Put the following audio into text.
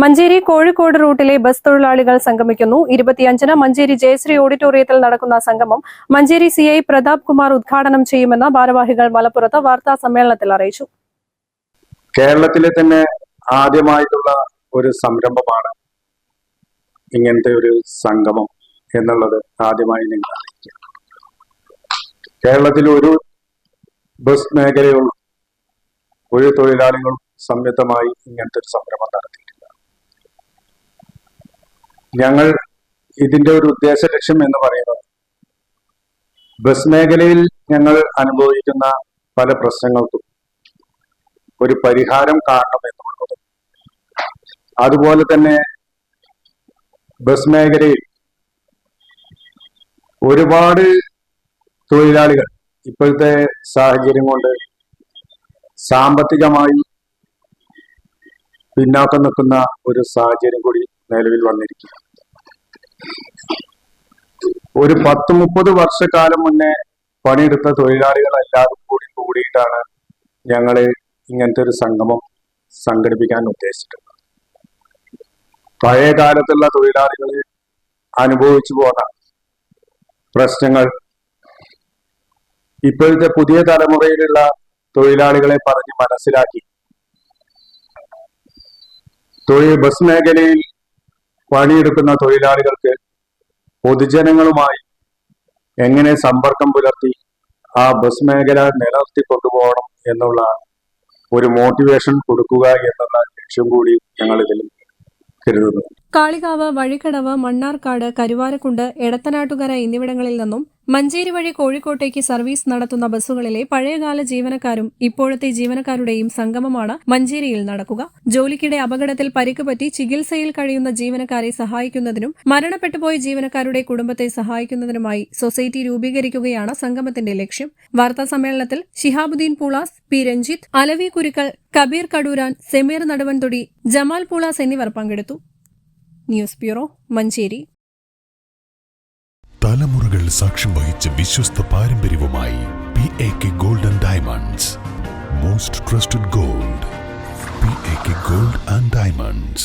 Manjeri Kozhikode റൂട്ടിലെ bus തൊഴിലാളികൾ സംഗമിക്കുന്നു. 25-ന് മഞ്ചേരി ജയശ്രീ ഓഡിറ്റോറിയത്തിൽ നടക്കുന്ന സംഗമം മഞ്ചേരി CI പ്രതാപ് കുമാർ ഉദ്ഘാടനം ചെയ്യുമെന്ന് ഭാരവാഹികൾ മലപ്പുറത്ത് വാർത്താ സമ്മേളനത്തിൽ അറിയിച്ചു. കേരളത്തിലെ തന്നെ ആദ്യമായിട്ടുള്ള ഒരു സംരംഭമാണ് ഇങ്ങനത്തെ ഒരു സംഗമം എന്നുള്ളത് ആദ്യമായി നിങ്ങൾ അറിയിക്കുക. കേരളത്തിൽ ഒരു ബസ് മേഖലയുള്ള ഒരു തൊഴിലാളികളും സംയുക്തമായി ഇങ്ങനത്തെ ഒരു സംരംഭം നടത്തിയിട്ടില്ല. ഞങ്ങൾ ഇതിന്റെ ഒരു ഉദ്ദേശ ലക്ഷ്യം എന്ന് പറയുന്നത് ബസ് മേഖലയിൽ ഞങ്ങൾ അനുഭവിക്കുന്ന പല പ്രശ്നങ്ങൾക്കും ഒരു പരിഹാരം കാണണം എന്നുള്ളത്, അതുപോലെ തന്നെ ബസ് മേഖലയിൽ ഒരുപാട് തൊഴിലാളികൾ ഇപ്പോഴത്തെ സാഹചര്യം കൊണ്ട് സാമ്പത്തികമായി പിന്നാക്കം നിൽക്കുന്ന ഒരു സാഹചര്യം കൂടി നിലവിൽ വന്നിരിക്കുന്നു. ഒരു 10-30 വർഷക്കാലം മുന്നേ പണിയെടുത്ത തൊഴിലാളികൾ എല്ലാവരും കൂടിയിട്ടാണ് ഞങ്ങൾ ഇങ്ങനത്തെ ഒരു സംഗമം സംഘടിപ്പിക്കാൻ ഉദ്ദേശിച്ചിട്ടുള്ളത്. പഴയ കാലത്തുള്ള തൊഴിലാളികൾ അനുഭവിച്ചു പോന്ന പ്രശ്നങ്ങൾ ഇപ്പോഴത്തെ പുതിയ തലമുറയിലുള്ള തൊഴിലാളികളെ പറഞ്ഞ് മനസ്സിലാക്കി ബസ് മേഖലയിൽ പണിയെടുക്കുന്ന തൊഴിലാളികൾക്ക് പൊതുജനങ്ങളുമായി എങ്ങനെ സമ്പർക്കം പുലർത്തി ആ ബസ് മേഖല നിലനിർത്തി കൊണ്ടുപോകണം എന്നുള്ള ഒരു മോട്ടിവേഷൻ കൊടുക്കുക എന്നുള്ള ലക്ഷ്യം കൂടി ഞങ്ങൾ ഇതിൽ കരുതുന്നു. കാളികാവ്, വഴിക്കടവ്, മണ്ണാർക്കാട്, കരുവാരക്കുണ്ട്, എടത്തനാട്ടുകര എന്നിവിടങ്ങളിൽ നിന്നും മഞ്ചേരി വഴി കോഴിക്കോട്ടേക്ക് സർവീസ് നടത്തുന്ന ബസ്സുകളിലെ പഴയകാല ജീവനക്കാരും ഇപ്പോഴത്തെ ജീവനക്കാരുടെയും സംഗമമാണ് മഞ്ചേരിയിൽ നടക്കുക. ജോലിക്കിടെ അപകടത്തിൽ പരിക്ക് പറ്റി ചികിത്സയിൽ കഴിയുന്ന ജീവനക്കാരെ സഹായിക്കുന്നതിനും മരണപ്പെട്ടുപോയ ജീവനക്കാരുടെ കുടുംബത്തെ സഹായിക്കുന്നതിനുമായി സൊസൈറ്റി രൂപീകരിക്കുകയാണ് സംഗമത്തിന്റെ ലക്ഷ്യം. വാർത്താ സമ്മേളനത്തിൽ ശിഹാബുദ്ദീൻ പൂളാസ്, പി രഞ്ജിത്ത്, അലവി കുരുക്കൽ, കബീർ കടൂരാൻ, സെമീർ നടുവൻതൊടി, ജമാൽ പൂളാസ് എന്നിവർ പങ്കെടുത്തു. News bureau, Manjeri. തലമുറകൾ സാക്ഷ്യം വഹിച്ച വിശ്വസ്ത പാരമ്പര്യവുമായി PAK Gold and Diamonds. Most trusted gold. PAK Gold and Diamonds.